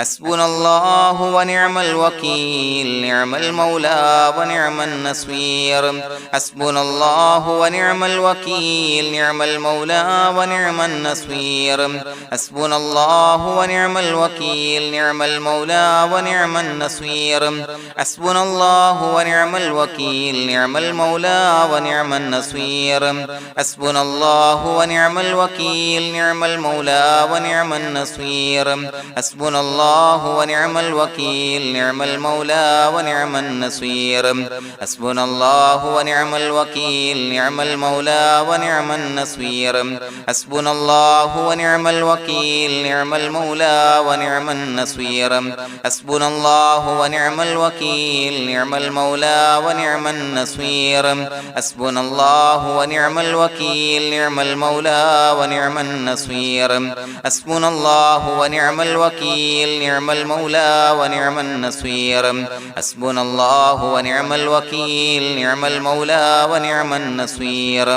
حسبنا الله ونعم الوكيل نعم المولى ونعم النصير حسبنا الله ونعم الوكيل نعم المولى ونعم النصير حسبنا الله ونعم الوكيل نعم المولى ونعم النصير حسبنا الله ونعم الوكيل نعم المولى ونعم النصير حسبنا الله ونعم الوكيل نعم المولى ونعم النصير حسبنا الله ونعم الوكيل نعم المولى ونعم النصير حسبنا الله ونعم الوكيل نعم المولى ونعم النصير حسبنا الله ونعم الوكيل نعم المولى ونعم النصير حسبنا الله ونعم الوكيل نعم المولى ونعم النصير حسبنا الله ونعم الوكيل نعم المولى ونعم النصير حسبنا الله ونعم الوكيل نعم المولى ونعم النصير حسبنا الله ونعم الوكيل نعم المولى ونعم النصير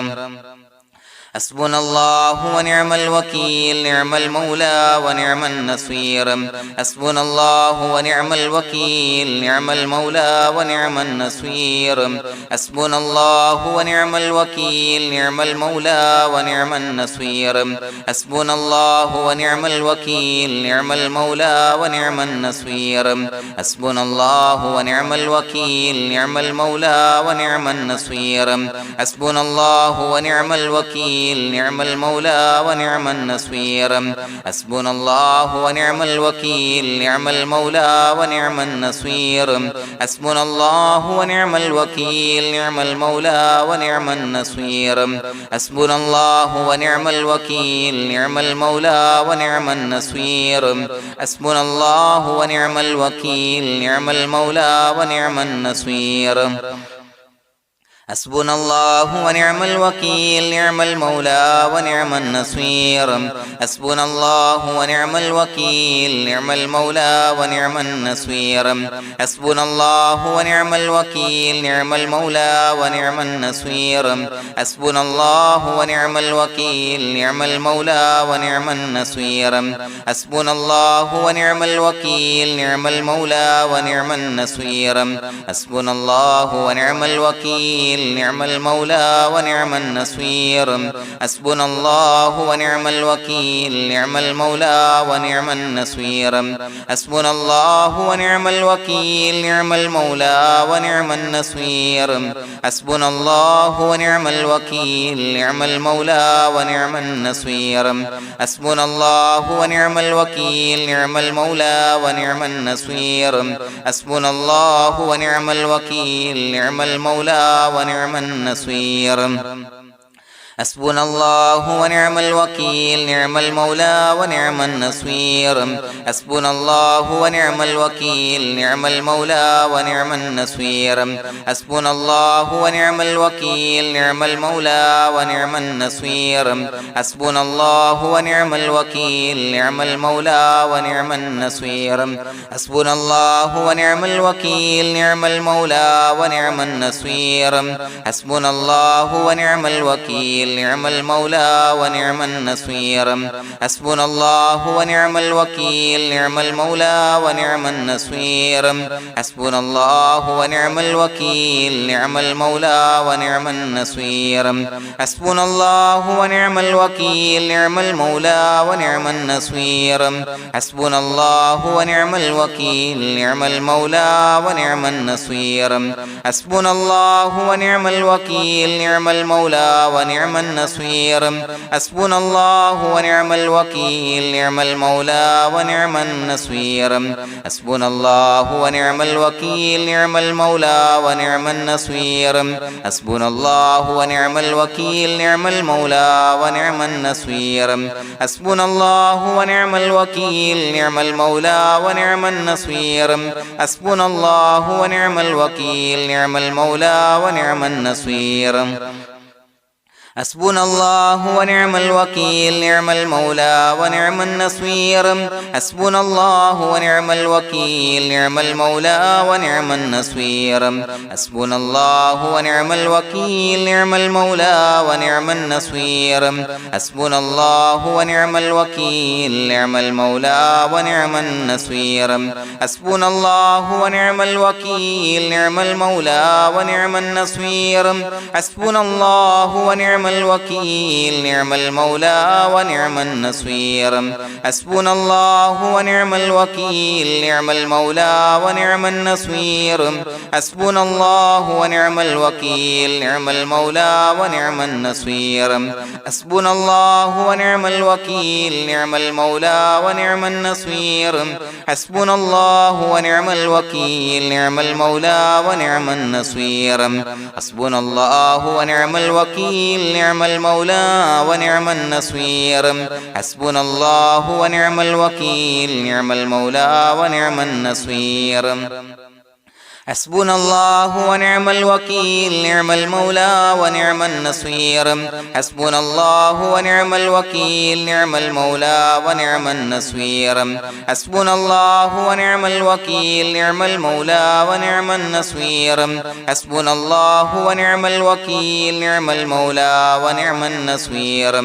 حسبنا الله ونعم الوكيل نعم المولى ونعم النصير حسبنا الله ونعم الوكيل نعم المولى ونعم النصير حسبنا الله ونعم الوكيل نعم المولى ونعم النصير حسبنا الله ونعم الوكيل نعم المولى ونعم النصير حسبنا الله ونعم الوكيل نعم المولى ونعم النصير حسبنا الله ونعم الوكيل نعم المولى ونعم النصير حسبنا الله ونعم الوكيل نعم المولى ونعم النصير حسبنا الله ونعم الوكيل نعم المولى ونعم النصير حسبنا الله ونعم الوكيل نعم المولى ونعم النصير حسبنا الله ونعم الوكيل نعم المولى ونعم النصير حسبنا الله ونعم الوكيل نعم المولى ونعم النصير حسبنا الله ونعم الوكيل نعم المولى ونعم النصير حسبنا الله ونعم الوكيل نعم المولى ونعم النصير حسبنا الله ونعم الوكيل نعم المولى ونعم النصير حسبنا الله ونعم الوكيل نعم المولى ونعم النصير حسبنا الله ونعم الوكيل نعم المولى ونعم النصير حسبنا الله ونعم الوكيل نعم المولى ونعم النصير حسبنا الله ونعم الوكيل نعم المولى ونعم النصير حسبنا الله ونعم الوكيل نعم المولى ونعم النصير حسبنا الله ونعم الوكيل نعم المولى ونعم النصير حسبنا الله ونعم الوكيل نعم المولى ونعم النصير حسبنا الله ونعم الوكيل نعم المولى ونعم النصير حسبنا الله ونعم الوكيل نعم المولى ونعم النصير حسبنا الله ونعم الوكيل نعم المولى ونعم النصير حسبنا الله ونعم الوكيل نعم المولى ونعم النصير حسبنا الله ونعم الوكيل نعم المولى ونعم النصير حسبنا الله ونعم الوكيل نعم المولى ونعم النصير حسبنا الله ونعم الوكيل نعم المولى ونعم النصير حسبنا الله ونعم الوكيل نعم المولى ونعم النصير حسبنا الله ونعم الوكيل نعم المولى ونعم النصير حسبنا الله ونعم الوكيل نعم المولى ونعم النصير حسبنا الله ونعم الوكيل نعم المولى ونعم النصير حسبنا الله ونعم الوكيل نعم المولى ونعم النصير حسبنا الله ونعم الوكيل نعم المولى ونعم النصير حسبنا الله ونعم الوكيل نعم المولى ونعم النصير حسبنا الله ونعم الوكيل نعم المولى ونعم النصير حسبنا الله ونعم الوكيل نعم المولى ونعم النصير حسبنا الله ونعم الوكيل نعم المولى ونعم النصير حسبنا الله ونعم الوكيل نعم المولى ونعم النصير حسبنا الله ونعم الوكيل نعم المولى ونعم النصير حسبنا الله ونعم الوكيل نعم المولى ونعم النصير حسبنا الله ونعم الوكيل نعم المولى ونعم النصير حسبنا الله ونعم الوكيل نعم المولى ونعم النصير حسبنا الله ونعم الوكيل نعم المولى ونعم النصير حسبنا الله ونعم الوكيل نعم المولى ونعم النصير حسبنا الله ونعم الوكيل نعم المولى ونعم النصير حسبنا الله ونعم الوكيل نعم المولى ونعم النصير حسبنا الله ونعم الوكيل نعم المولى ونعم النصير حسبنا الله ونعم الوكيل نعم المولى ونعم النصير حسبنا الله ونعم الوكيل نعم المولى ونعم النصير حسبنا الله ونعم الوكيل نعم المولى ونعم النصير حسبنا الله ونعم الوكيل نعم المولى ونعم النصير حسبنا الله ونعم الوكيل نعم المولى ونعم النصير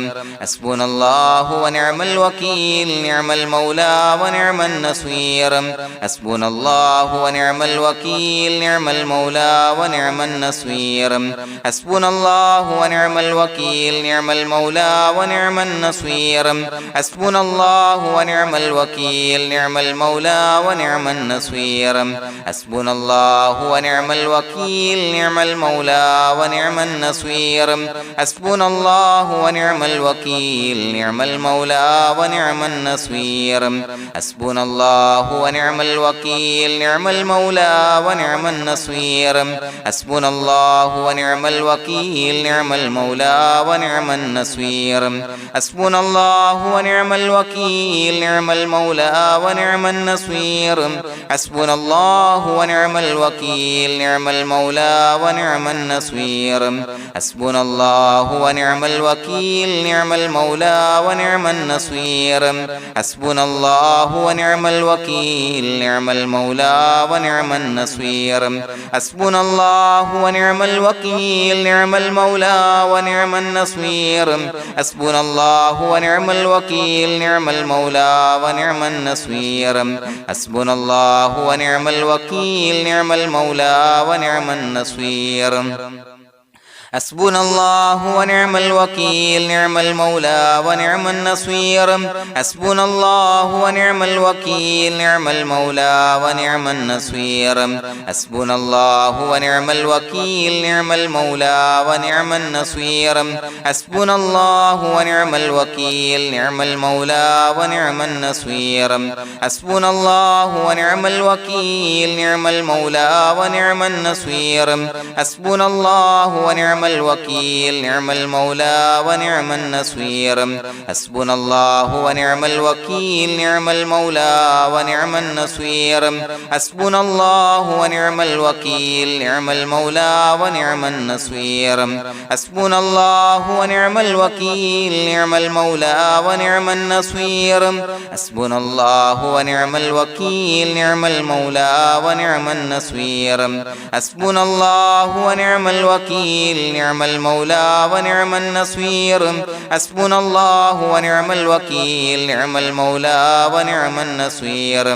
حسبنا الله ونعم الوكيل نعم المولى ونعم النصير حسبنا الله ونعم الوكيل نعم المولى ونعم النصير حسبنا الله ونعم الوكيل نعم المولى ونعم النصير حسبنا الله ونعم الوكيل نعم المولى ونعم النصير حسبنا الله ونعم الوكيل نعم المولى ونعم النصير حسبنا الله ونعم الوكيل نعم المولى ونعم النصير حسبنا الله ونعم الوكيل نعم المولى ونعم النصير حسبنا الله ونعم الوكيل نعم المولى ونعم النصير حسبنا الله ونعم الوكيل نعم المولى ونعم النصير حسبنا الله ونعم الوكيل نعم المولى ونعم النصير حسبنا الله ونعم الوكيل نعم المولى ونعم النصير حسبنا الله ونعم الوكيل نعم المولى ونعم النصير حسبنا الله ونعم الوكيل نعم المولى ونعم النصير حسبنا الله ونعم الوكيل نعم المولى ونعم النصير حسبنا الله ونعم الوكيل نعم المولى ونعم النصير حسبنا الله ونعم الوكيل نعم المولى ونعم النصير حسبنا الله ونعم الوكيل نعم المولى ونعم النصير حسبنا الله ونعم الوكيل نعم المولى ونعم النصير حسبنا الله ونعم الوكيل نعم المولى ونعم النصير حسبنا الله ونعم الوكيل نعم المولى ونعم النصير حسبنا الله ونعم الوكيل نعم المولى ونعم النصير حسبنا الله ونعم الوكيل نعم المولى ونعم النصير حسبنا الله ونعم الوكيل نعم المولى ونعم النصير حسبنا الله ونعم الوكيل نعم المولى ونعم النصير حسبنا الله ونعم الوكيل نعم المولى ونعم النصير حسبنا الله ونعم الوكيل نعم المولى ونعم النصير حسبنا الله ونعم الوكيل نعم المولى ونعم النصير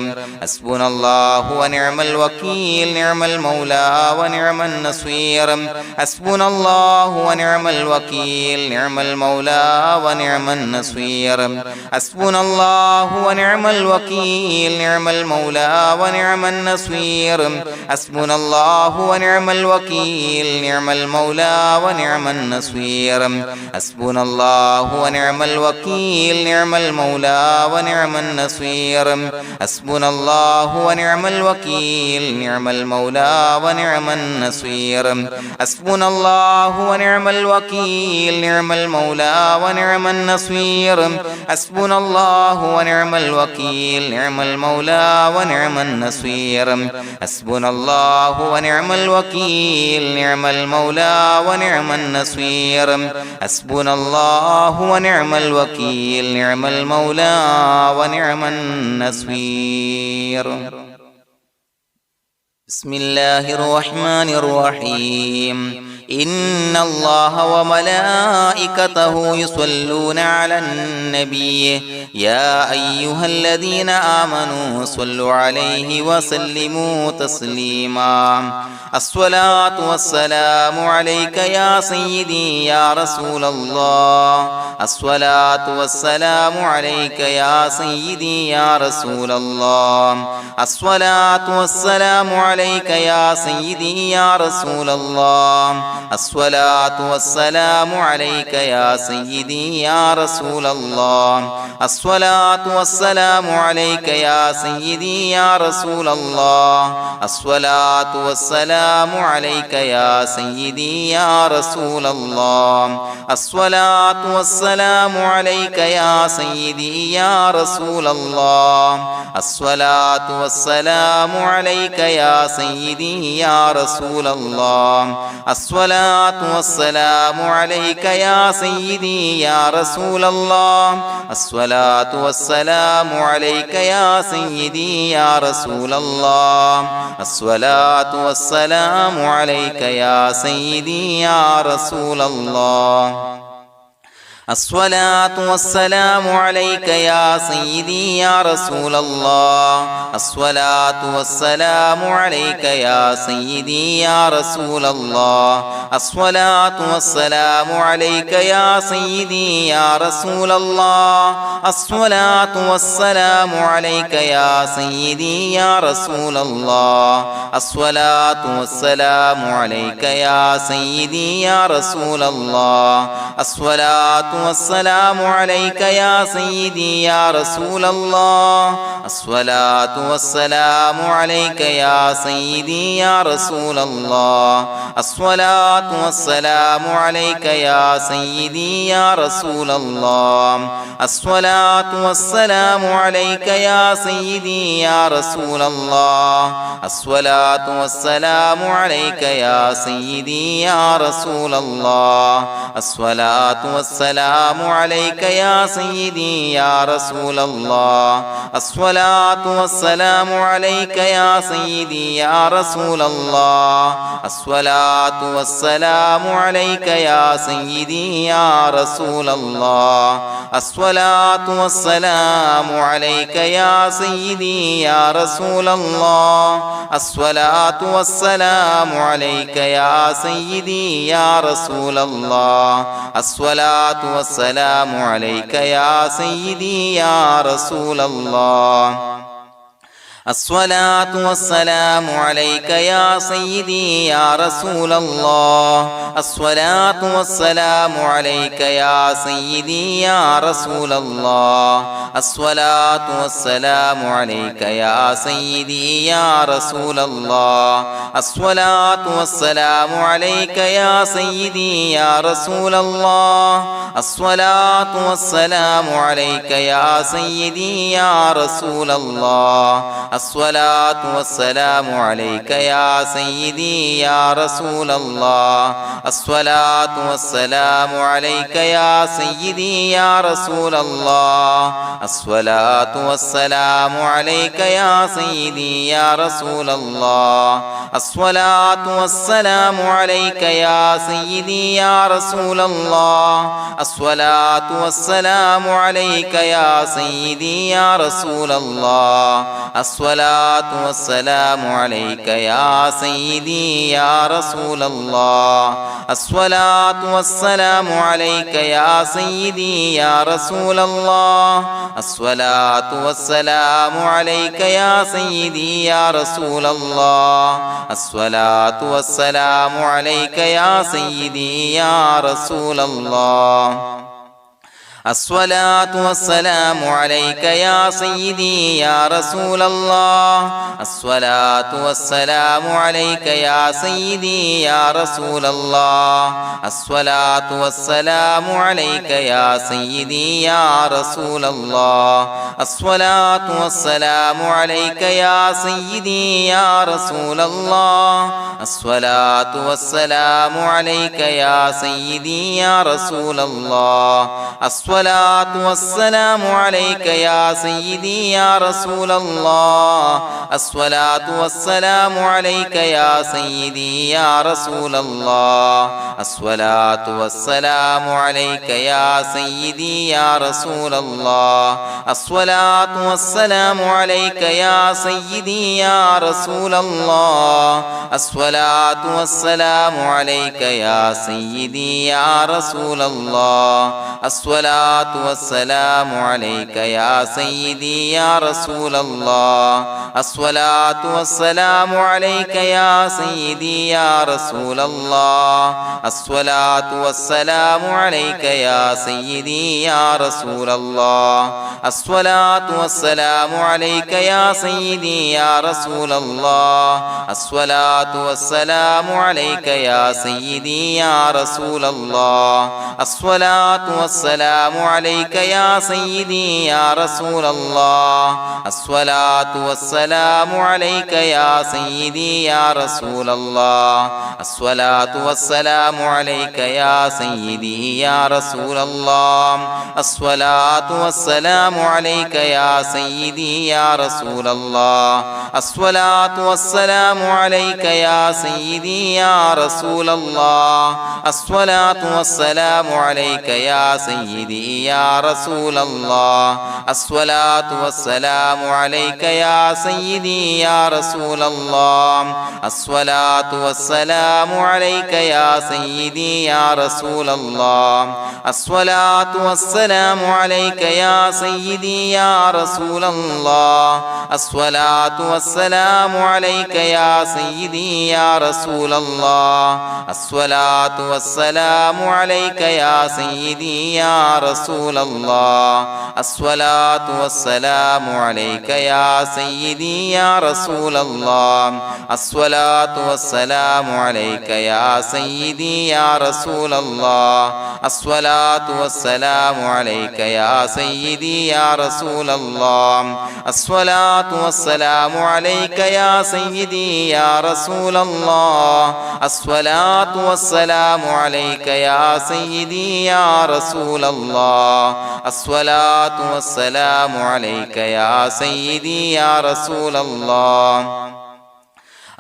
حسبنا الله ونعم الوكيل نعم المولى ونعم النصير حسبنا الله ونعم الوكيل نعم المولى ونعم النصير حسبنا الله ونعم الوكيل نعم المولى ونعم النصير حسبنا الله ونعم الوكيل نعم المولى ونعم النصير حسبنا الله ونعم الوكيل نعم المولى ونعم النصير حسبنا الله ونعم الوكيل نعم المولى ونعم النصير حسبنا الله ونعم الوكيل نعم المولى ونعم النصير حسبنا الله ونعم الوكيل نعم المولى ونعم النصير حسبنا الله ونعم الوكيل نعم المولى ونعم النصير حسبنا الله ونعم الوكيل نعم المولى ونعم النصير بسم الله الرحمن الرحيم إن الله وملائكته يصلون على النبي يا أيها الذين آمنوا صلوا عليه وسلموا تسليما الصلاة والسلام عليك يا سيدي يا رسول الله الصلاة والسلام عليك يا سيدي يا رسول الله الصلاة والسلام عليك يا سيدي يا رسول الله الصلاة والسلام عليك يا سيدي يا رسول الله الصلاة والسلام عليك يا سيدي يا رسول الله الصلاة والسلام عليك يا سيدي يا رسول الله الصلاة والسلام عليك يا سيدي يا رسول الله الصلاة والسلام عليك يا سيدي يا رسول الله الصلاة والسلام عليك يا سيدي يا رسول الله الصلاة والسلام عليك يا سيدي يا رسول الله الصلاة والسلام عليك يا سيدي يا رسول الله الصلاة والسلام عليك يا سيدي يا رسول الله الصلاة والسلام عليك يا سيدي يا رسول الله الصلاة والسلام عليك يا سيدي يا رسول الله الصلاة والسلام عليك يا سيدي يا رسول الله الصلاة والسلام عليك يا سيدي يا رسول الله الصلاة والسلام عليك يا سيدي يا رسول الله الصلاة والسلام عليك يا سيدي يا رسول الله الصلاة والسلام عليك يا سيدي يا رسول الله الصلاة والسلام عليك يا سيدي يا رسول الله الصلاة والسلام عليك يا سيدي يا رسول الله الصلاة والسلام عليك يا سيدي يا رسول الله الصلاة والسلام عليك يا سيدي يا رسول الله الصلاة والسلام عليك يا سيدي يا رسول الله الصلاة والسلام عليك يا سيدي يا رسول الله الصلاة والسلام عليك يا سيدي يا رسول الله الصلاة والسلام عليك يا سيدي يا رسول الله الصلاة والسلام عليك يا سيدي يا رسول الله الصلاة والسلام عليك يا سيدي يا رسول الله الصلاة والسلام عليك يا سيدي يا رسول الله الصلاة والسلام عليك يا سيدي يا رسول الله الصلاة والسلام عليك يا سيدي يا رسول الله الصلاة والسلام عليك يا سيدي يا رسول الله الصلاة والسلام عليك يا سيدي يا رسول الله الصلاة والسلام عليك يا سيدي يا رسول الله الصلاة والسلام عليك يا سيدي يا رسول الله الصلاة والسلام عليك يا سيدي يا رسول الله الصلاة والسلام عليك يا سيدي يا رسول الله الصلاة والسلام عليك يا سيدي يا رسول الله الصلاة والسلام عليك يا سيدي يا رسول الله الصلاة والسلام عليك يا سيدي يا رسول الله الصلاة والسلام عليك يا سيدي يا رسول الله الصلاة والسلام عليك يا سيدي يا رسول الله الصلاة والسلام عليك يا سيدي يا رسول الله الصلاة والسلام عليك يا سيدي يا رسول الله الصلاة والسلام عليك يا سيدي يا رسول الله الصلاة والسلام عليك يا سيدي يا رسول الله الصلاة والسلام عليك يا سيدي يا رسول الله الصلاة والسلام عليك يا سيدي يا رسول الله الصلاة والسلام عليك يا سيدي يا رسول الله الصلاة والسلام عليك يا سيدي يا رسول الله الصلاة والسلام عليك يا سيدي يا رسول الله الصلاة والسلام عليك يا سيدي يا رسول الله الصلاة والسلام عليك يا سيدي يا رسول الله الصلاة والسلام عليك يا سيدي يا رسول الله الصلاة والسلام عليك يا سيدي يا رسول الله الصلاة والسلام عليك يا سيدي يا رسول الله الصلاة والسلام عليك يا سيدي يا رسول الله الصلاة والسلام عليك يا سيدي يا رسول الله الصلاة والسلام عليك يا سيدي يا رسول الله الصلاة والسلام عليك يا سيدي يا رسول الله الصلاة والسلام عليك يا سيدي يا رسول الله الصلاة والسلام عليك يا سيدي يا رسول الله الصلاة والسلام عليك يا سيدي يا رسول الله الصلاة والسلام عليك يا سيدي يا رسول الله الصلاة والسلام عليك يا سيدي يا رسول الله الصلاة والسلام عليك يا سيدي يا رسول الله الصلاة والسلام عليك يا سيدي يا رسول الله الصلاة والسلام عليك يا سيدي يا رسول الله الصلاة والسلام عليك يا سيدي يا رسول الله الصلاة والسلام عليك يا سيدي يا رسول الله الصلاة والسلام عليك يا سيدي يا رسول الله الصلاة والسلام عليك يا سيدي يا رسول الله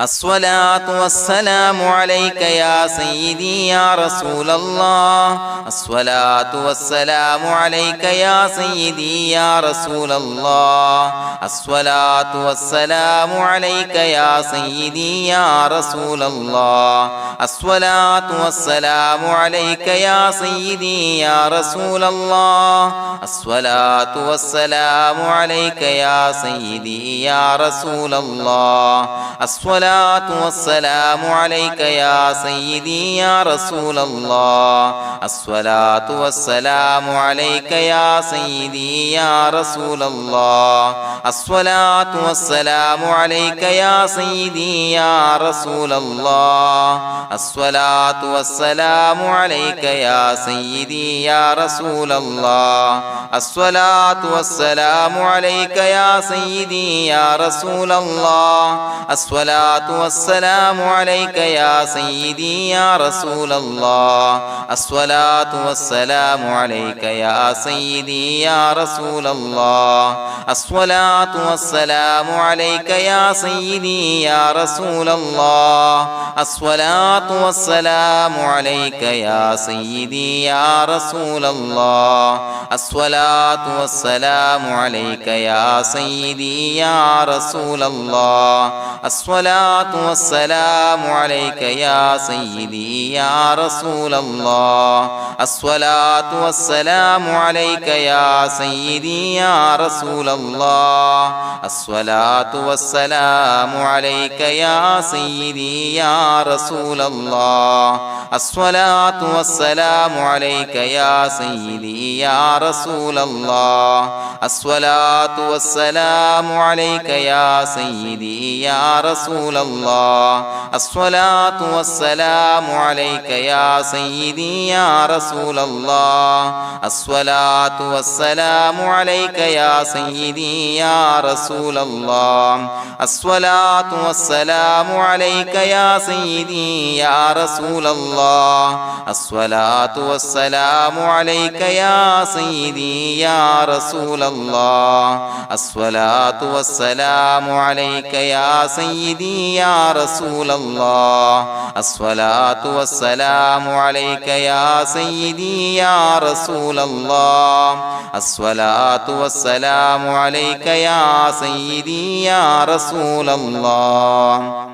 الصلاة والسلام عليك يا سيدي يا رسول الله الصلاة والسلام عليك يا سيدي يا رسول الله الصلاة والسلام عليك يا سيدي يا رسول الله الصلاة والسلام عليك يا سيدي يا رسول الله الصلاة والسلام عليك يا سيدي يا رسول الله الصلاة والسلام عليك يا سيدي يا رسول الله الصلاة والسلام عليك يا سيدي يا رسول الله الصلاة والسلام عليك يا سيدي يا رسول الله الصلاة والسلام عليك يا سيدي يا رسول الله الصلاة والسلام عليك يا سيدي يا رسول الله الصلاة والسلام عليك يا سيدي يا رسول الله الصلاة والسلام عليك يا سيدي يا رسول الله الصلاة والسلام عليك يا سيدي يا رسول الله الصلاة والسلام عليك يا سيدي يا رسول الله الصلاة والسلام عليك يا سيدي يا رسول الله الصلاة الصلاة والسلام عليك يا سيدي يا رسول الله الصلاة والسلام عليك يا سيدي يا رسول الله الصلاة والسلام عليك يا سيدي يا رسول الله الصلاة والسلام عليك يا سيدي يا رسول الله الصلاة والسلام عليك يا سيدي يا رسول الله الصلاة والسلام عليك يا سيدي يا رسول الله الصلاة والسلام عليك يا سيدي يا رسول الله الصلاة والسلام عليك يا سيدي يا رسول الله الصلاة والسلام عليك يا سيدي يا رسول الله الصلاة والسلام عليك يا سيدي يا رسول الله الصلاة والسلام عليك يا سيدي يا رسول الله الصلاة والسلام عليك يا سيدي يا رسول الله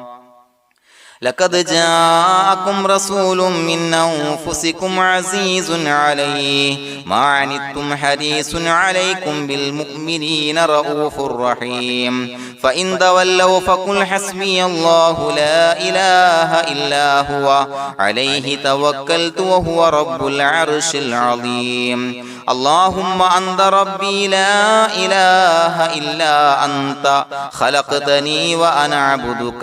لقد جاءكم رسول من أنفسكم عزيز عليه ما عنتم حريص عليكم بالمؤمنين رؤوف رحيم فإن تولوا فقل حسبي الله لا إله إلا هو عليه توكلت وهو رب العرش العظيم اللهم أنت ربي لا إله إلا أنت خلقتني وأنا عبدك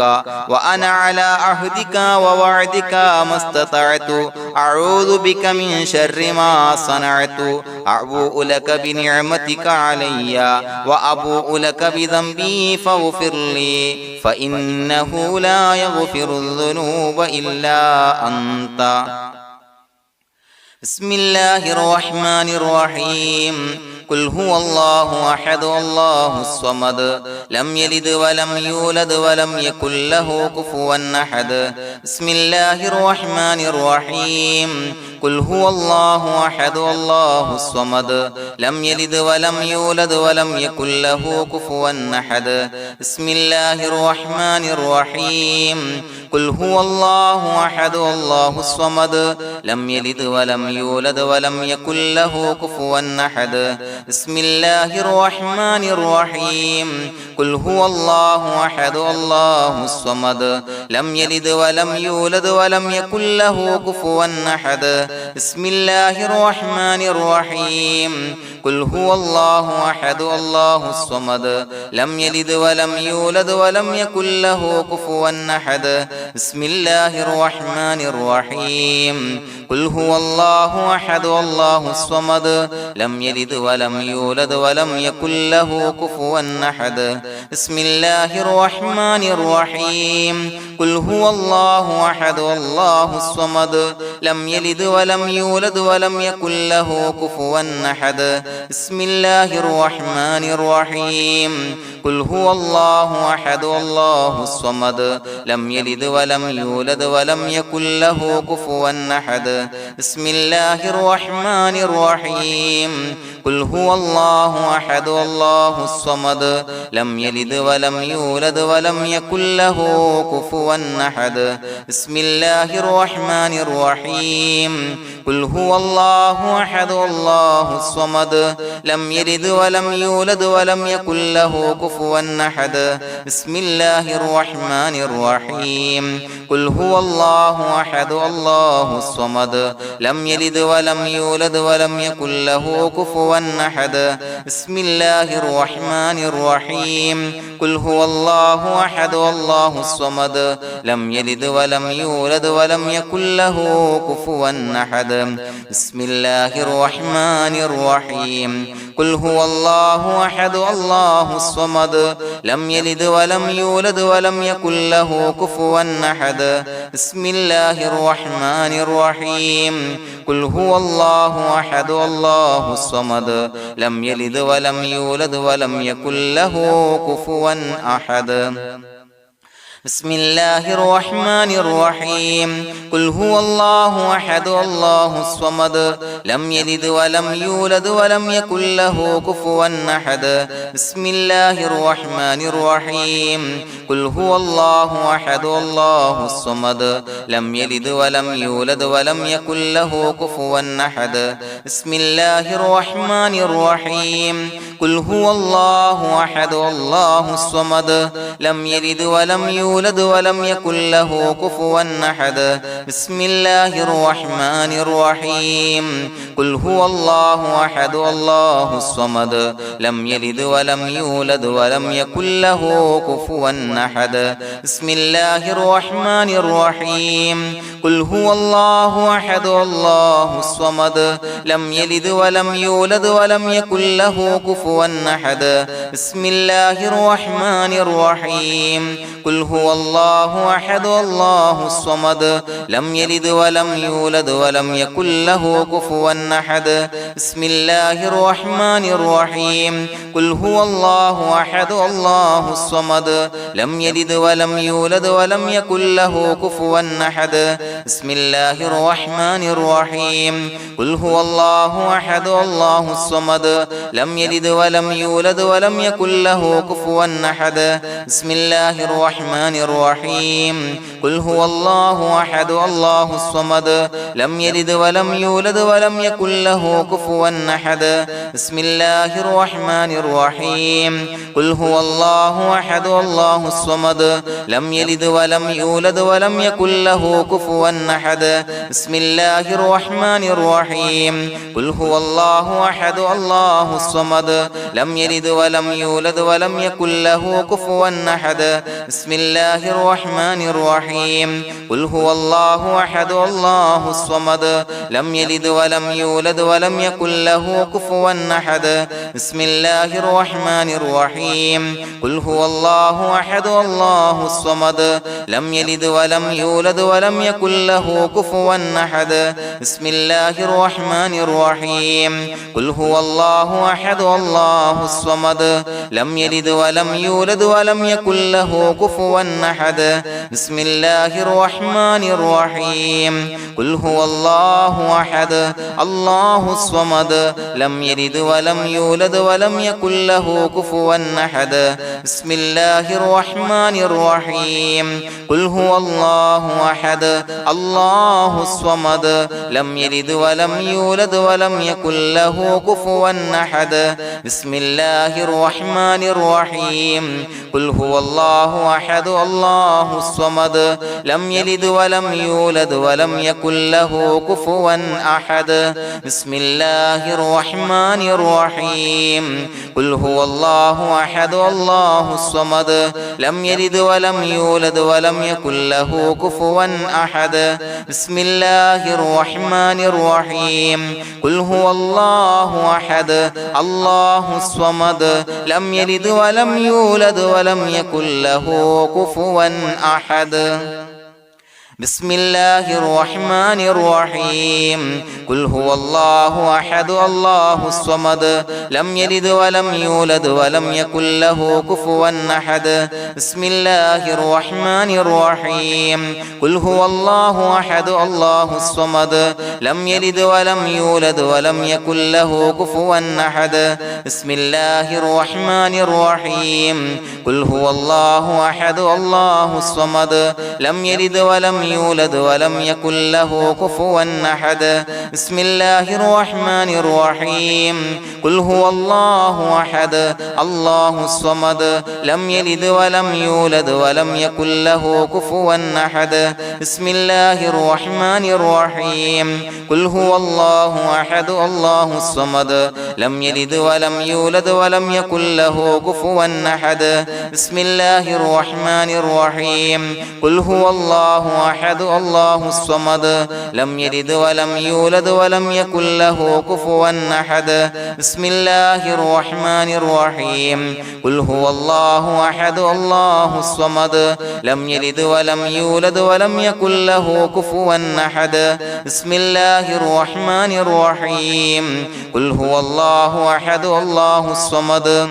وأنا على عهدك ووعدك ما استطعت أعوذ بك من شر ما صنعت أبوء لك بنعمتك علي وأبوء لك بذنبي فاغفر لي فإنه لا يغفر الذنوب إلا أنت بسم الله الرحمن الرحيم قل هو الله أحد الله الصمد لم يلد ولم يولد ولم يكن له كفوا أحد بسم الله الرحمن الرحيم قل هو الله أحد الله الصمد لم يلد ولم يولد ولم يكن له كفوا أحد بسم الله الرحمن الرحيم قل هو الله أحد الله الصمد لم يلد ولم يولد ولم يكن له كفوا أحد بسم الله الرحمن الرحيم قل هو الله أحد الله الصمد لم يلد ولم يولد ولم يكن له كفوا أحد بسم الله الرحمن الرحيم قل هو الله أحد الله الصمد لم يلد ولم يولد ولم يكن له كفوا أحد بسم الله الرحمن الرحيم قل هو الله أحد الله الصمد لم يلد ولم يولد ولم يكن له كفوا أحد بسم الله الرحمن الرحيم قل هو الله أحد الله الصمد لم يلد ولم يولد ولم يكن له كفوا أحد بسم الله الرحمن الرحيم قل هو الله أحد الله الصمد لم يلد ولم يولد ولم يكن له كفوا أحد بسم الله الرحمن الرحيم قل هو الله أحد الله الصمد لم يلد ولم يولد ولم يكن له كفوا أحد بسم الله الرحمن الرحيم قل هو الله أحد الله الصمد لم يلد ولم يولد ولم يكن له كفوا أحد بسم الله الرحمن الرحيم قل هو الله أحد الله الصمد لم يلد ولم يولد ولم يكن له كفوا أحد بسم الله الرحمن الرحيم قل هو الله أحد الله الصمد لم يلد ولم يولد ولم يكن له كفوا أحد بسم الله الرحمن الرحيم قل هو الله أحد الله الصمد لم يلد ولم يولد ولم يكن له كفوا أحد بسم الله الرحمن الرحيم قل هو الله أحد الله الصمد لم يلد ولم يولد ولم يكن له كفوا أحد بسم الله الرحمن الرحيم قل هو الله أحد الله الصمد لم يلد ولم يولد ولم يكن له كفوا أحد بسم الله الرحمن الرحيم قل هو الله أحد الله الصمد لم يلد ولم يولد ولم يكن له كفوا أحد بسم الله الرحمن الرحيم قل هو الله أحد الله الصمد لم يلد ولم يولد ولم يكن له كفوا أحد بسم الله الرحمن الرحيم قل هو الله أحد الله الصمد لم يلد ولم يولد ولم يكن له كفوا أحد بسم الله الرحمن الرحيم قل هو الله أحد الله الصمد لم يلد ولم يولد ولم يكن له كفوا أحد بسم الله الرحمن الرحيم قل هو الله أحد الله الصمد لم يلد ولم يولد ولم يكن له كفوا أحد بسم الله الرحمن الرحيم قل هو الله أحد الله الصمد لم يلد ولم يولد ولم يكن له كفوا أحد بسم الله الرحمن الرحيم قل هو الله أحد الله الصمد لم يلد ولم يولد ولم يكن له كفوا أحد بسم الله الرحمن الرحيم قل هو الله أحد الله الصمد لم يلد ولم يولد ولم يكن له كفوا أحد بسم الله الرحمن الرحيم قل هو الله أحد الله الصمد لم يلد ولم يولد ولم يكن له كفوا أحد بسم الله الرحمن الرحيم قل هو الله أحد الله الصمد لم يلد ولم يولد ولم يكن له كفوا أحد بسم الله الرحمن الرحيم قل هو الله أحد الله الصمد لم يلد ولم يولد ولم يكن له كفوا أحد بسم الله الرحمن الرحيم قل هو الله أحد الله الصمد لم يلد ولم يولد ولم يكن له كفوا أحد بسم الله الرحمن الرحيم قل هو الله أحد الله الصمد لم يلد ولم يولد ولم يكن له كفوا أحد بسم الله الرحمن الرحيم قل هو الله أحد الله الصمد لم يلد ولم يولد ولم يكن له كفوا أحد بسم الله الرحمن الرحيم قل هو الله أحد الله الصمد لم يلد ولم يولد ولم يكن له كفوا أحد بسم الله الرحمن الرحيم قل هو الله أحد الله الصمد لم يلد ولم يولد ولم يكن له كفوا أحد بسم الله الرحمن الرحيم قل هو الله أحد الله الصمد لم يلد ولم يولد ولم يكن له كفوا أحد بسم الله الرحمن الرحيم قل هو الله أحد الله الصمد لم يلد ولم يولد ولم يكن له كفوا أحد بسم الله الرحمن الرحيم قل هو الله أحد الله الصمد لم يلد ولم يولد ولم يكن له كفوا أحد بسم الله الرحمن الرحيم قل هو الله أحد الله الصمد لم يلد ولم يولد ولم يكن له كفوا أحد بسم الله الرحمن الرحيم قل هو الله أحد الله الصمد لم يلد ولم يولد ولم يكن له كفوا أحد بسم الله الرحمن الرحيم قل هو الله أحد الله الصمد لم يلد ولم يولد ولم يكن له كفوا أحد بسم الله الرحمن الرحيم قل هو الله أحد الله الصمد لم يلد ولم يولد ولم يكن له كفوا أحد بسم الله الرحمن الرحيم قل هو الله أحد الله الصمد لم يلد ولم يولد ولم يكن له كفوا أحد بسم الله الرحمن الرحيم قل هو الله أحد الله الصمد لم يلد ولم يولد ولم يكن له كفوا أحد بسم الله الرحمن الرحيم قل هو الله أحد الله الصمد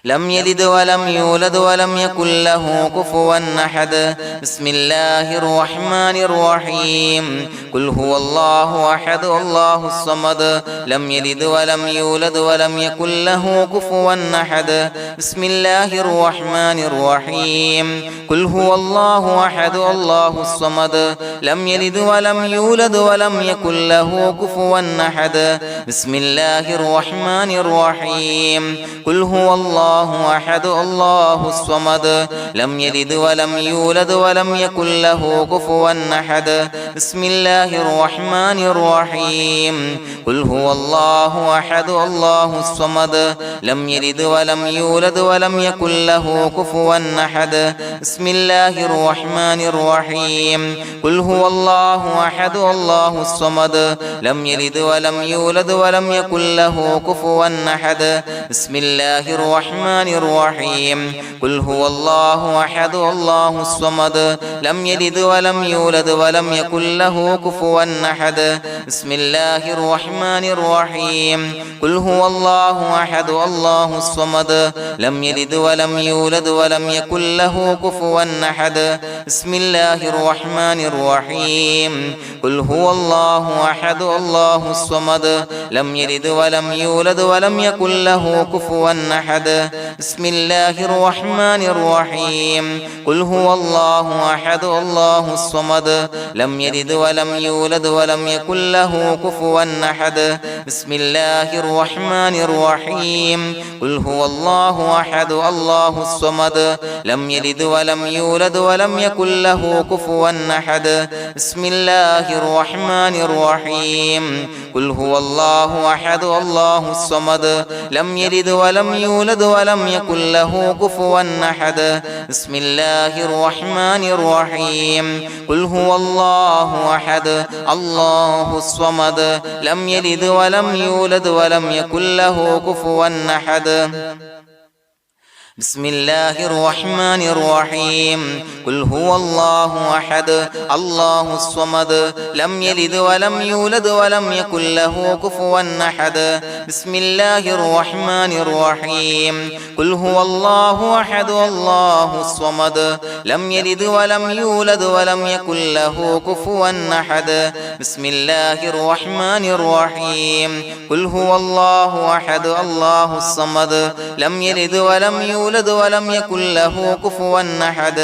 لم يلد ولم يولد ولم يكن له كفوا أحد. بسم الله الرحمن الرحيم. قل هو الله أحد الله الصمد لم يلد ولم يولد ولم يكن له كفوا أحد. بسم الله الرحمن الرحيم. قل هو الله أحد الله الصمد لم يلد ولم يولد ولم يكن له كفوا أحد. بسم الله الرحمن الرحيم. قل هو الله أحد الله الصمد لم يلد ولم يولد ولم يكن له كفوا أحد. بسم الله الرحمن الرحيم. قل هو الله أحد الله الصمد لم يلد ولم يولد ولم يكن له كفوا أحد. بسم الله الرحمن الرحيم. قل هو الله أحد الله الصمد لم يلد ولم يولد ولم يكن له كفوا أحد. بسم الله الرحمن الرحيم. قل هو الله أحد الله الصمد لم يلد ولم يولد ولم يكن له كفوا أحد. بسم الله الرحمن الرحيم. قل هو الله أحد الله الصمد لم يلد ولم يولد ولم يكن له كفوا أحد. بسم الله الرحمن الرحيم. قل هو الله أحد الله الصمد لم يلد ولم يولد ولم يكن له كفوا أحد. بسم الله الرحمن الرحيم. قل هو الله أحد الله الصمد لم يلد ولم يولد ولم يكن له كفوا أحد. بسم الله الرحمن الرحيم. قل هو الله أحد الله الصمد لم يلد ولم يولد ولم يكن له كفوا أحد. بسم الله الرحمن الرحيم. قل هو الله أحد الله الصمد لم يلد ولم يولد ولم يكن له كفوا أحد. بسم الله الرحمن الرحيم. قل هو الله أحد الله الصمد لم يلد ولم يولد ولم يكن له كفوا أحد. بسم الله الرحمن الرحيم. قل هو الله أحد الله الصمد لم يلد ولم يولد ولم يكن له كفوا أحد. بسم الله الرحمن الرحيم. قل هو الله أحد الله الصمد لم يلد ولم يولد ولم يكن له كفوا أحد. بسم الله الرحمن الرحيم. قل هو الله أحد الله الصمد لم يلد ولم يولد ولم يكن له كفوا أحد.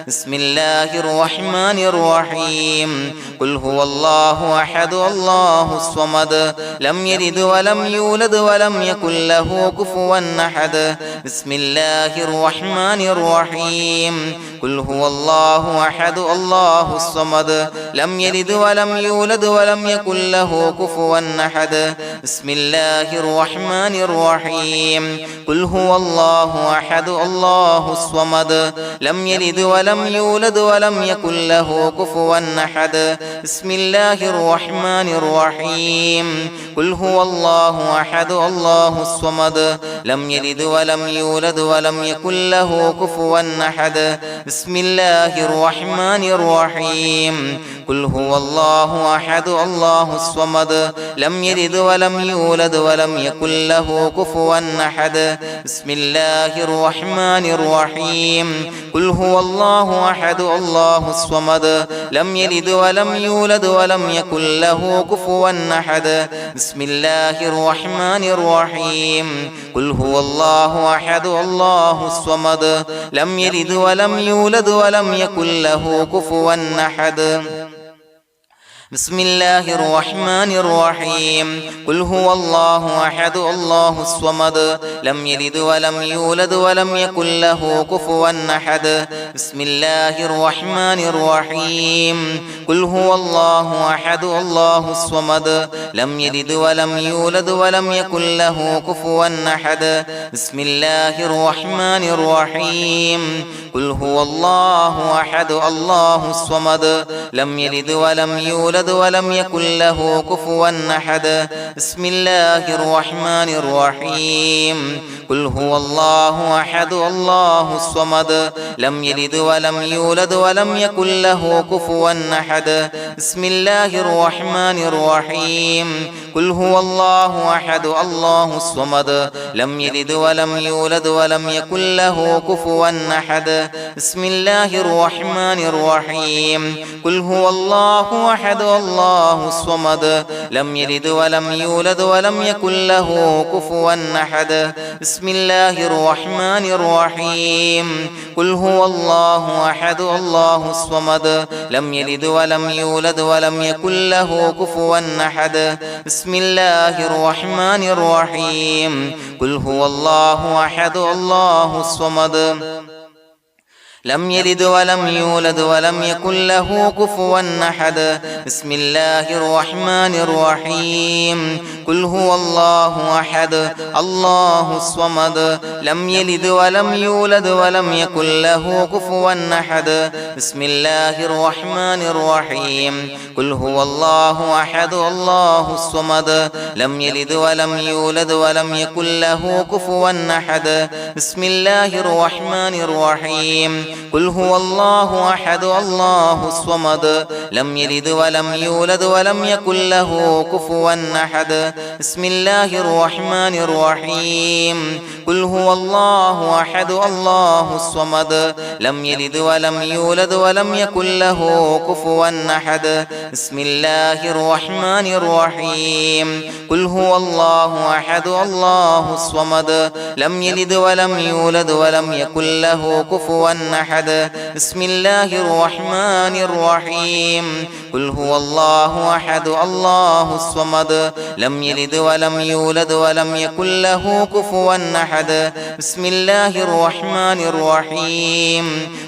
بسم الله الرحمن الرحيم. قل هو الله أحد الله الصمد لم يلد ولم يولد ولم يكن له كفوا أحد. بسم الله الرحمن الرحيم. قل هو الله أحد الله الصمد لم يلد ولم يولد ولم يكن له كفوا أحد. بسم الله الرحمن الرحيم. قل هو الله أحد الله الصمد لم يلد ولم يولد ولم يكن له كفوا أحد. بسم الله الرحمن الرحيم. قل هو الله أحد الله الصمد لم يلد ولم يولد ولم يكن له كفوا أحد. بسم الله الرحمن الرحيم. قل هو الله أحد الله الصمد لم يلد ولم يولد ولم يكن له كفوا أحد. بسم الله الرحمن الرحيم. قل هو الله أحد الله الصمد لم يلد ولم يولد ولم يكن له كفوا أحد. بسم الله الرحمن الرحيم. قل هو الله أحد الله الصمد لم يلد ولم يولد ولم يكن له كفوا أحد. بسم الله الرحمن الرحيم. قل هو الله أحد الله الصمد لم يلد ولم يولد ولم يكن له كفوا أحد. بسم الله الرحمن الرحيم. قل هو الله أحد الله الصمد لم يلد ولم يولد ولم يكن له كفوا أحد. بسم الله الرحمن الرحيم. قل هو الله أحد الله الصمد لم يلد ولم يولد يولد ولم يكن له كفوا أحد بسم الله الرحمن الرحيم قل هو الله أحد الله الصمد لم يلد ولم يولد ولم يكن له كفوا أحد بسم الله الرحمن الرحيم قل هو الله أحد الله الصمد لم يلد ولم يولد ولم يكن له كفوا أحد بسم الله الرحمن الرحيم قل هو الله أحد الله الصمد لم يلد ولم يولد ولم يكن له كفوا أحد بسم الله الرحمن الرحيم قل هو الله أحد الله الصمد لم يلد ولم يولد ولم يكن له كفوا أحد بسم الله الرحمن الرحيم قل هو الله أحد الله الصمد لم يلد ولم يولد ولم يكن له كفوا أحد بسم الله الرحمن الرحيم قل هو الله أحد الله الصمد لم يلد ولم يولد ولم يكن له كفوا أحد بسم الله الرحمن الرحيم قل هو الله أحد الله الصمد لم يلد ولم يولد ولم يكن له كفوا أحد بسم الله الرحمن الرحيم قل هو الله أحد الله الصمد لم يلد ولم يولد ولم يكن له كفوا أحد بسم الله الرحمن الرحيم قل هو الله أحد الله الصمد لم يلد ولم يولد ولم يكن له كفوا أحد بسم الله الرحمن الرحيم قل هو الله أحد الله الصمد لم يلد ولم يولد ولم يكن له كفوا أحد بسم الله الرحمن الرحيم قل هو الله أحد الله الصمد لم يلد ولم يولد ولم يكن له كفوا أحد بسم الله الرحمن الرحيم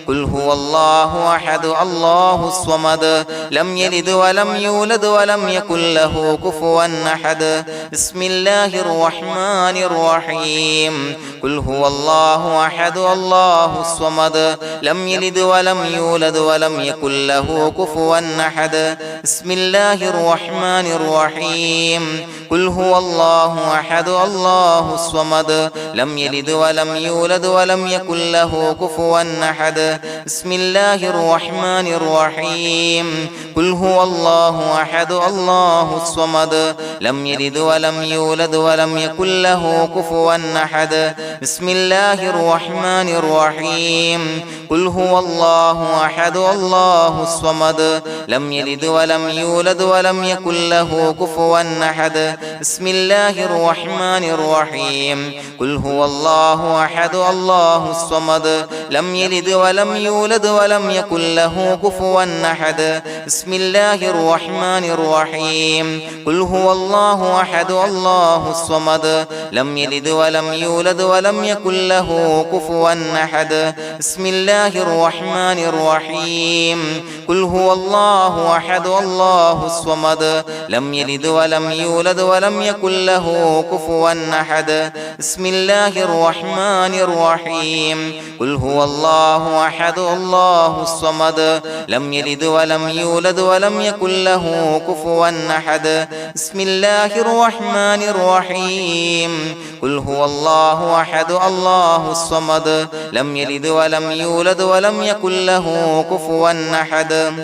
قل هو الله أحد الله الصمد لم يلد ولم يولد ولم يكن له كفوا أحد بسم الله الرحمن الرحيم قل هو الله أحد الله الصمد لم يلد ولم يولد ولم يكن له كفوا أحد بسم الله الرحمن الرحيم قل هو الله أحد الله الصمد لم يلد ولم يولد ولم يكن له كفوا أحد بسم الله الرحمن الرحيم قل هو الله أحد الله الصمد لم يلد ولم يولد ولم يكن له كفوا أحد بسم الله الرحمن الرحيم قل هو الله أحد الله الصمد لم يلد ولم يولد ولم يكن له كفوا أحد بسم الله الرحمن الرحيم قل هو الله أحد الله الصمد لم يلد ولم يولد ولم يكن له كفوا أحد بسم الله الرحمن الرحيم قل هو الله أحد الله الصمد لم يلد ولم يولد ولم يكن له كفوا أحد بسم الله الرحمن الرحيم قل هو الله أحد الله الصمد لم يلد ولم يولد ولم يكن له كفوا أحد بسم الله الرحمن الرحيم قل هو الله أحد الله الصمد لم يلد ولم يولد ولم يكن له كفوا أحد بسم الله الرحمن الرحيم قل هو الله أحد الله الصمد لم يلد ولم يولد ولم يكن له كفوا أحد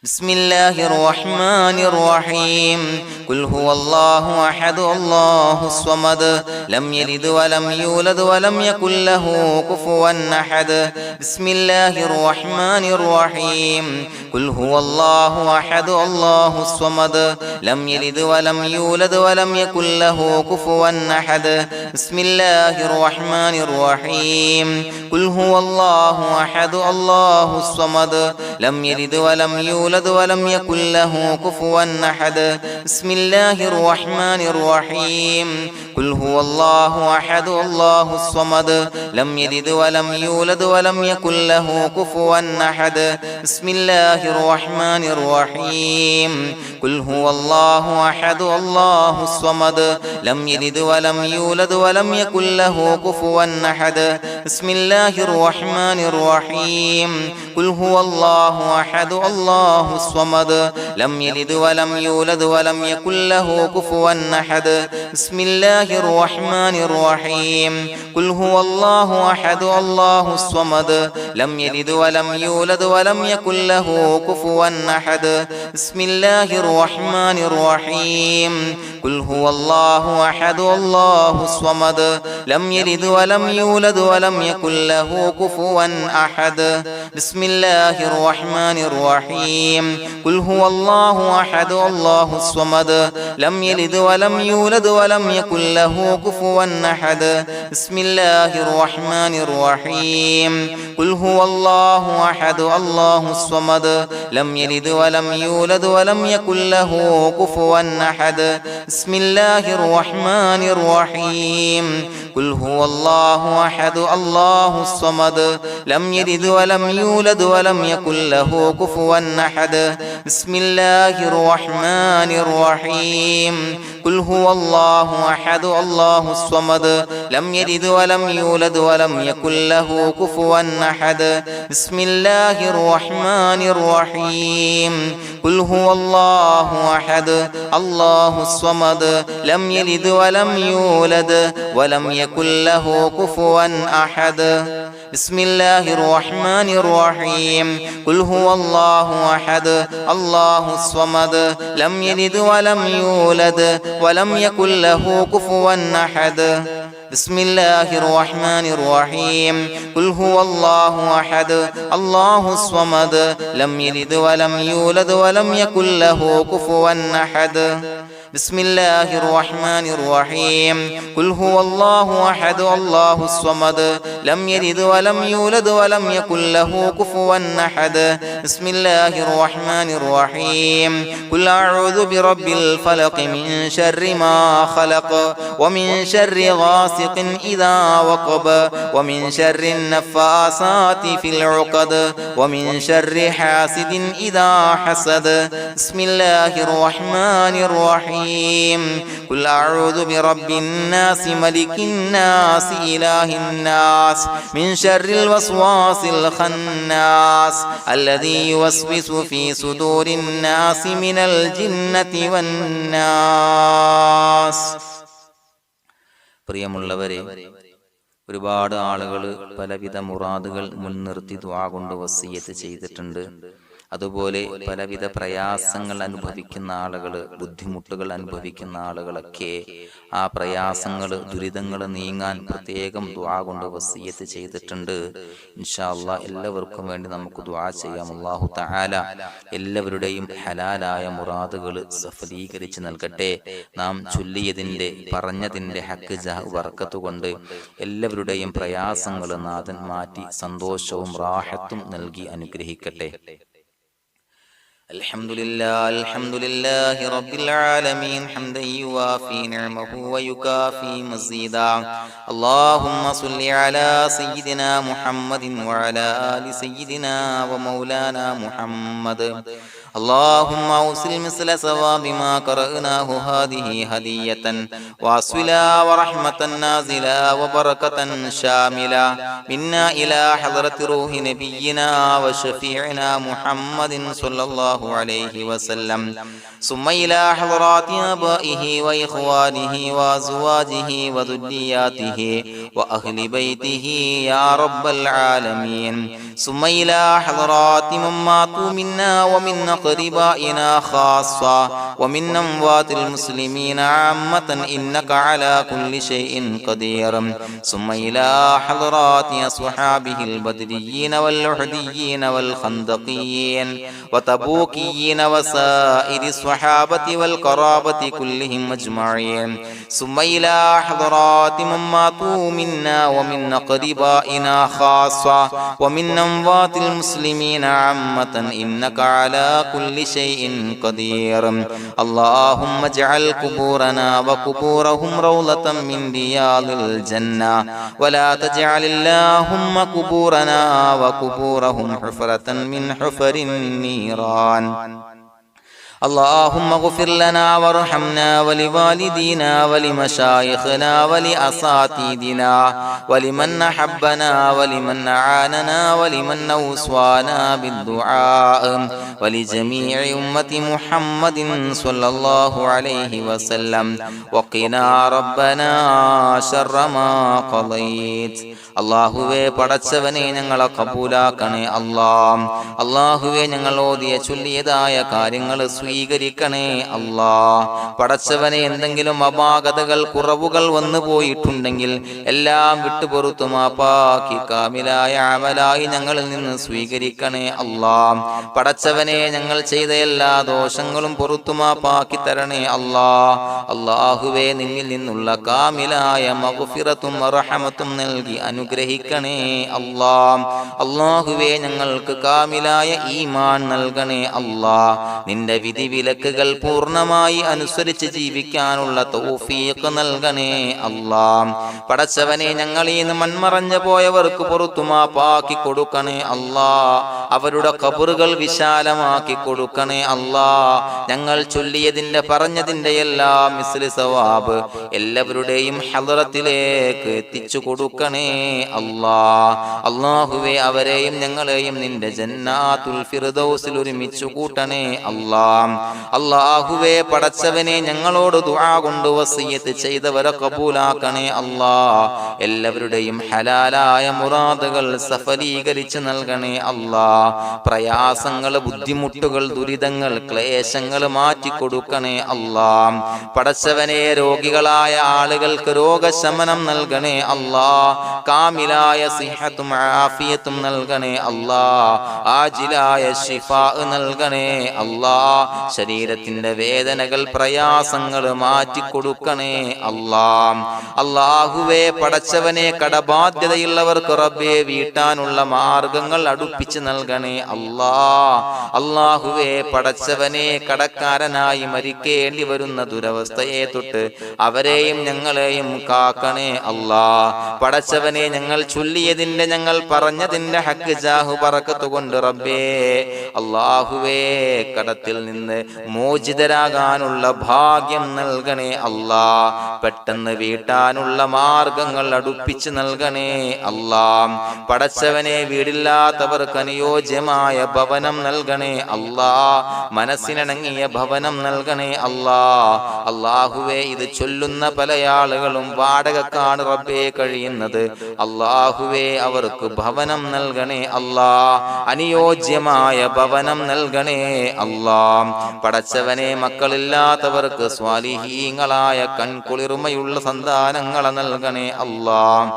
بسم الله الرحمن الرحيم قل هو الله أحد الله الصمد لم يلد ولم يولد ولم يكن له كفوا أحد بسم الله الرحمن الرحيم قل هو الله أحد الله الصمد لم يلد ولم يولد ولم يكن له كفوا أحد بسم الله الرحمن الرحيم قل هو الله أحد الله الصمد لم يلد ولم يولد ولم يكن له كفوا أحد بسم الله الرحمن الرحيم قل هو الله أحد الله الصمد لم يلد ولم يولد ولم يكن له كفوا أحد بسم الله الرحمن الرحيم قل هو الله أحد الله الصمد لم يلد ولم يولد ولم يكن له كفوا أحد بسم الله الرحمن الرحيم قل هو الله الله أحد الله الصمد لم يلد ولم يولد ولم يكن له كفوا أحد بسم الله الرحمن الرحيم قل هو الله أحد الله الصمد لم يلد ولم يولد ولم يكن له كفوا أحد بسم الله الرحمن الرحيم قل هو الله أحد الله الصمد لم يلد ولم يولد ولم يكن له كفوا أحد بسم الله الرحمن الرحيم قل هو الله أحد الله الصمد لم يلد ولم يولد ولم يكن له كفوا أحد بسم الله الرحمن الرحيم قل هو الله أحد الله الصمد لم يلد ولم يولد ولم يكن له كفوا أحد بسم الله الرحمن الرحيم قل هو الله أحد الله الصمد لم يلد ولم يولد ولم يكن له كفوا أحد بسم الله الرحمن الرحيم قل هو الله أحد الله الصمد لم يلد ولم يولد ولم يكن له كفوا أحد بسم الله الرحمن الرحيم قل هو الله أحد الله الصمد لم يلد ولم يولد ولم يكن له كفوا أحد بسم الله الرحمن الرحيم قل هو الله أحد الله الصمد لم يلد ولم يولد ولم يكن له كفوا أحد بسم الله الرحمن الرحيم قل هو الله أحد الله الصمد لم يلد ولم يولد ولم يكن له كفوا أحد بسم الله الرحمن الرحيم قل هو الله أحد الله الصمد لم يلد ولم يولد ولم يكن له كفوا أحد بسم الله الرحمن الرحيم قل أعوذ برب الفلق من شر ما خلق ومن شر غاسق إذا وقب ومن شر النفاثات في العقد ومن شر حاسد إذا حسد بسم الله الرحمن الرحيم قل أعوذ برب الناس ملك الناس إله الناس من شر الوسواس الخناس الذي يوسوس في صدور الناس من الجنة والناس. പ്രിയമുള്ളവരെ, ഒരുപാട് ആളുകൾ പലവിധ മുറാദുകൾ മുൻനിർത്തി ദുആ കൊണ്ട് വസിയ്യത്ത് ചെയ്തിട്ടുണ്ട്. അതുപോലെ പലവിധ പ്രയാസങ്ങൾ അനുഭവിക്കുന്ന ആളുകൾ, ബുദ്ധിമുട്ടുകൾ അനുഭവിക്കുന്ന ആളുകളൊക്കെ ആ പ്രയാസങ്ങൾ, ദുരിതങ്ങൾ നീങ്ങാൻ പ്രത്യേകം ദുആ കൊണ്ട് വസിയ്യത്ത് ചെയ്തിട്ടുണ്ട്. ഇൻഷാ അല്ലാഹ് എല്ലാവർക്കും വേണ്ടി നമുക്ക് ദുആ ചെയ്യാം. അല്ലാഹു തആല എല്ലാവരുടെയും ഹലാലായ മുറാദുകൾ സഫലീകരിച്ച് നൽകട്ടെ. നാം ചൊല്ലിയതിൻ്റെ, പറഞ്ഞതിൻ്റെ ഹക്ക് ജാഹ് ബർക്കത്ത് കൊണ്ട് എല്ലാവരുടെയും പ്രയാസങ്ങൾ നാഥൻ മാറ്റി സന്തോഷവും റാഹത്തും നൽകി അനുഗ്രഹിക്കട്ടെ. الحمد لله رب العالمين حمدا يوافي نعمه ويكافي مزيدا. اللهم صل على سيدنا محمد وعلى آل سيدنا ومولانا محمد. اللهم أوصل مثل ثواب ما قرأناه هذه هدية واصلا ورحمة نازلا وبركة شاملة منا إلى حضرة روح نبينا وشفيعنا محمد صلى الله عليه وسلم، ثم إلى حضرات آبائه وإخوانه وأزواجه وذرياته وأهل بيته يا رب العالمين، ثم إلى حضرات من ماتوا منا ومن أقربائنا خاصة ومن أموات المسلمين عامة إنك على كل شيء قدير، ثم إلى حضرات أصحابه البدريين والأحديين والخندقيين وتبوكيين وسائر الصحابة والقرابة كلهم أجمعين، ثم إلى حضرات من ماتوا منا ومن أقربائنا خاصة ومن أموات المسلمين عامة إنك على كل شيء قدير. اللهم اجعل قبورنا وقبورهم روضة من رياض الجنة، ولا تجعل اللهم قبورنا وقبورهم حفرة من حفر النيران. اللهم اغفر لنا وارحمنا ولوالدينا ولمشايخنا ولأساتذتنا ولمن أحبنا ولمن أعاننا ولمن أوصانا بالدعاء ولجميع أمة محمد صلى الله عليه وسلم وقنا ربنا شر ما قضيت. അള്ളാഹുവേ പടച്ചവനെ ഞങ്ങളെ കബൂലാക്കണേ അല്ലാഹ്. അള്ളാഹുവേ ഞങ്ങൾ ഓതിയ ചൊല്ലിയതായ കാര്യങ്ങൾ സ്വീകരിക്കണേ അല്ലാഹ്. പടച്ചവനെ എന്തെങ്കിലും അപാകതകൾ കുറവുകൾ വന്നു പോയിട്ടുണ്ടെങ്കിൽ എല്ലാം വിട്ടുപുറത്തു മാപ്പാക്കി കാമിലായ അമലായി ഞങ്ങളിൽ നിന്ന് സ്വീകരിക്കണേ അല്ലാഹ്. പടച്ചവനെ ഞങ്ങൾ ചെയ്ത എല്ലാ ദോഷങ്ങളും പുറത്തു മാപ്പാക്കി തരണേ അല്ലാഹ്. അള്ളാഹുവേ നിന്നിൽ നിന്നുള്ള കാമിലായ മഗ്ഫിറത്തും റഹമത്തും നൽകി അനുഗ്രഹിക്കണേ അല്ലാഹ്. അല്ലാഹുവേ ഞങ്ങൾക്ക് കാമിലായ ഈമാൻ നൽകണേ അല്ലാഹ്. നിന്റെ വിധി വിലക്കുകൾ പൂർണ്ണമായി അനുസരിച്ച് ജീവിക്കാനുള്ള തൗഫീഖ് നൽകണേ അല്ലാഹ്. പടച്ചവനെ ഞങ്ങളിൽ നിന്ന് മൺമറഞ്ഞു പോയവർക്ക് പുറത്തു മാപ്പാക്കി കൊടുക്കണേ അല്ലാഹ്. അവരുടെ ഖബറുകൾ വിശാലമാക്കി കൊടുക്കണേ അല്ലാഹ്. ഞങ്ങൾ ചൊല്ലിയതിന്റെ പറഞ്ഞതിന്റെ എല്ലാം മിസ്ലി സവാബ് എല്ലാവരുടെയും ഹളറത്തിലേക്ക് എത്തിച്ചു കൊടുക്കണേ അല്ലാഹ്. അല്ലാഹുവേ അവരെയും ഞങ്ങളെയും നിന്റെ ജന്നാത്തുൽ ഫിർദൗസിൽ ഒരുമിച്ചു കൂട്ടണേ അല്ലാഹ്. അല്ലാഹുവേ പടച്ചവനെ ഞങ്ങളോട് ദുആ കൊണ്ട് വസിയത്ത് ചെയ്തവരെ കബൂലാക്കണേ അല്ലാഹ്. എല്ലാവരുടെയും ഹലാലായ മുറാദുകൾ സഫലീകരിച്ച് നൽകണേ അല്ലാഹ്. പ്രയാസങ്ങൾ, ബുദ്ധിമുട്ടുകൾ, ദുരിതങ്ങൾ, ക്ലേശങ്ങൾ മാറ്റിക്കൊടുക്കണേ അല്ലാഹ്. പടച്ചവനെ രോഗികളായ ആളുകൾക്ക് രോഗശമനം നൽകണേ അല്ലാഹ്. കാമിലായ സിഹത്തും ആഫിയത്തും നൽകണേ അല്ലാഹ്. ആജിലായ ശിഫാ നൽകണേ അല്ലാഹ്. ശരീരത്തിന്റെ വേദനകൾ, പ്രയാസങ്ങൾ മാറ്റിക്കൊടുക്കണേ അല്ലാഹ്. അല്ലാഹുവേ പടച്ചവനെ കടബാധ്യതയുള്ളവർക്ക് റബ്ബേ വീട്ടാനുള്ള മാർഗങ്ങൾ അടുപ്പിച്ച് നൽകണേ അല്ലാഹ്. അല്ലാഹുവേ പടച്ചവനെ കടക്കാരനായി മരിക്കേണ്ടി വരുന്ന ദുരവസ്ഥയെ തൊട്ട് അവരെയും ഞങ്ങളെയും കാക്കണേ അല്ലാഹ്. പടച്ചവനെ ഞങ്ങൾ ചൊല്ലിയതിന്റെ, ഞങ്ങൾ പറഞ്ഞതിന്റെ ഹക്ക് ജാഹു ബറക്കത്ത് കൊണ്ട് റബ്ബേ അല്ലാഹുവേ കടത്തിൽ നിന്ന് മോചിതരാകാനുള്ള ഭാഗ്യം നൽകണേ അല്ലാഹ്. പെട്ടെന്ന് വീട്ടാനുള്ള മാർഗങ്ങൾ അടുപ്പിച്ച് നൽകണേ അല്ലാഹ്. പടച്ചവനെ വീടില്ലാത്തവർക്ക് അനുയോജ്യമായ ഭവനം നൽകണേ അല്ലാഹ്. മനസ്സിനിണങ്ങിയ ഭവനം നൽകണേ അല്ലാഹ്. അല്ലാഹുവേ ഇത് ചൊല്ലുന്ന പല ആളുകളും വാടകക്കാണ് റബ്ബേ കഴിയുന്നത്. അല്ലാഹുവേ അവർക്ക് ഭവനം നൽകണേ അല്ലാഹ്. അനുയോജ്യമായ ഭവനം നൽകണേ അല്ലാഹ്. പടച്ചവനെ മക്കളില്ലാത്തവർക്ക് സ്വാലിഹീങ്ങളായ കൺകുളിർമയുള്ള സന്താനങ്ങളെ നൽകണേ അല്ലാഹ്.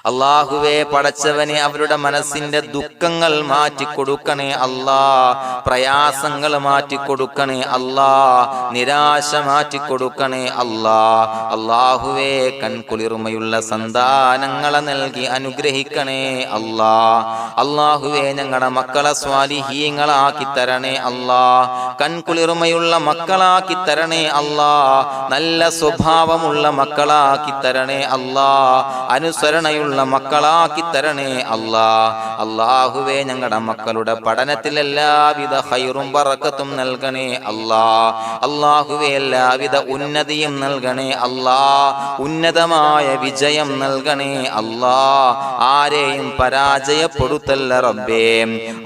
അല്ലാഹുവേ പടച്ചവനെ അവരുടെ മനസ്സിന്റെ ദുഃഖങ്ങൾ മാറ്റിക്കൊടുക്കണേ അല്ലാഹ്. പ്രയാസങ്ങൾ മാറ്റിക്കൊടുക്കണേ അല്ലാഹ്. നിരാശ മാറ്റിക്കൊടുക്കണേ അല്ലാഹ്. അല്ലാഹുവേ കൺകുളിർമയുള്ള സന്താനങ്ങളെ നൽകി അനുഗ്രഹിക്കണേ അല്ലാഹ്. അല്ലാഹുവേ ഞങ്ങളുടെ മക്കളെ സ്വാലിഹീങ്ങളാക്കി തരണേ അല്ലാഹ്. കൺകുളിർമയുള്ള മക്കളാക്കി തരണേ അല്ലാഹ്. നല്ല സ്വഭാവമുള്ള മക്കളാക്കി തരണേ അല്ലാഹ്. അനുസരണയുള്ള മക്കളാക്കി തരണേ അല്ലാഹ്. അല്ലാഹുവേ ഞങ്ങളുടെ മക്കളുടെ പഠനത്തിൽ എല്ലാവിധ ഖൈറും ബറക്കത്തും നൽകണേ അല്ലാഹ്. അല്ലാഹുവേ എല്ലാവിധ ഉന്നതിയും നൽകണേ അല്ലാഹ്. ഉന്നതമായ വിജയം നൽകണേ അല്ലാഹ്. ആരെയും പരാജയപ്പെടുത്തല്ല റബ്ബേ.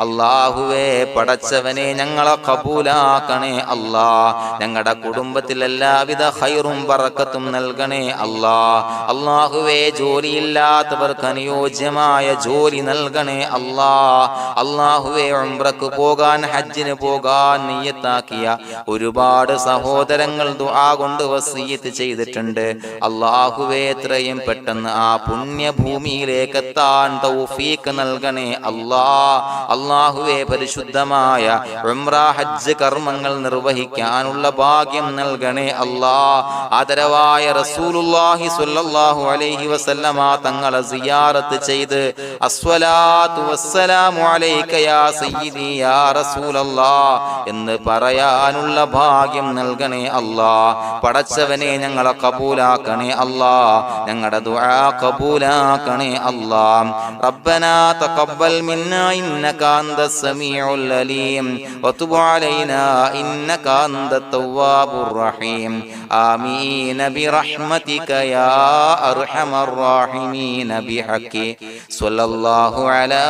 അല്ലാഹുവേ പടച്ചവനെ ഞങ്ങളെ കബൂലാക്കണേ അല്ലാഹ്. ഞങ്ങളുടെ കുടുംബത്തിൽ എല്ലാവിധ ഖൈറും ബറക്കത്തും നൽകണേ അല്ലാഹ്. അല്ലാഹുവേ ജോലിയില്ലാത്ത അനുയോജ്യമായ ജോലി നൽകണേ അല്ലാഹ്. അല്ലാഹുവേ ഉംറക്ക് പോകാൻ, ഹജ്ജിന് പോകാൻ നിയ്യത്താക്കിയ ഒരുപാട് സഹോദരങ്ങൾ ദുആ കൊണ്ട് വസിയത്ത് ചെയ്തിട്ടുണ്ട്. അല്ലാഹുവേ എത്രയും പെട്ടെന്ന് ആ പുണ്യഭൂമിയിലേക്ക് എത്താൻ തൗഫീഖ് നൽകണേ അല്ലാഹ്. അല്ലാഹുവേ പരിശുദ്ധമായ ഉംറ ഹജ്ജ് കർമ്മങ്ങൾ നിർവഹിക്കാനുള്ള ഭാഗ്യം നൽകണേ അല്ലാഹ്. ആദരവായ റസൂലുള്ളാഹി സ്വല്ലല്ലാഹു അലൈഹി വസല്ലമ തങ്ങളെ സിയാറത്ത് ചെയ്ത് അസ്സലാത്തു വസ്സലാമു അലൈക യാ സയ്യിദി യാ റസൂലല്ലാഹ് എന്ന് പറയാനുള്ള ഭാഗ്യം നൽകണേ അല്ലാ. പടച്ചവനെ ഞങ്ങളെ കബൂലാക്കണേ അല്ലാ, ഞങ്ങളുടെ ദുആ കബൂലാക്കണേ അല്ലാ. റബ്ബനാ തഖബ്ബൽ മിന്നാ ഇന്നക അന്തസ് സമീഉൽ അലീം വതുബ് അലൈനാ ഇന്നക അന്തത് തവ്വാബുർ റഹീം. ആമീൻ ബിറഹ്മതിക യാ അർഹമർ റഹീമീൻ ബിഹഖി സ്വല്ലല്ലാഹു അലാ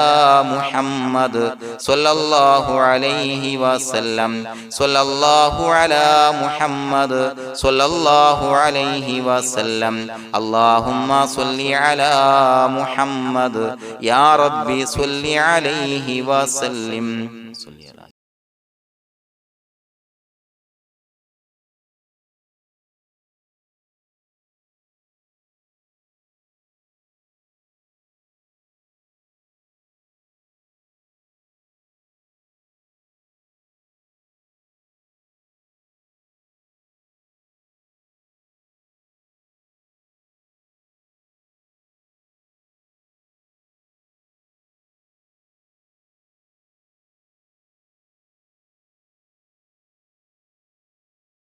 മുഹമ്മദ് സ്വല്ലല്ലാഹു അലൈഹി വസല്ലം സ്വല്ലല്ലാഹു അലാ മുഹമ്മദ് സ്വല്ലല്ലാഹു അലൈഹി വസല്ലം. അല്ലാഹുമ്മ സ്വല്ലി അലാ മുഹമ്മദ് യാ റബ്ബി സ്വല്ലി അലൈഹി വസല്ലം.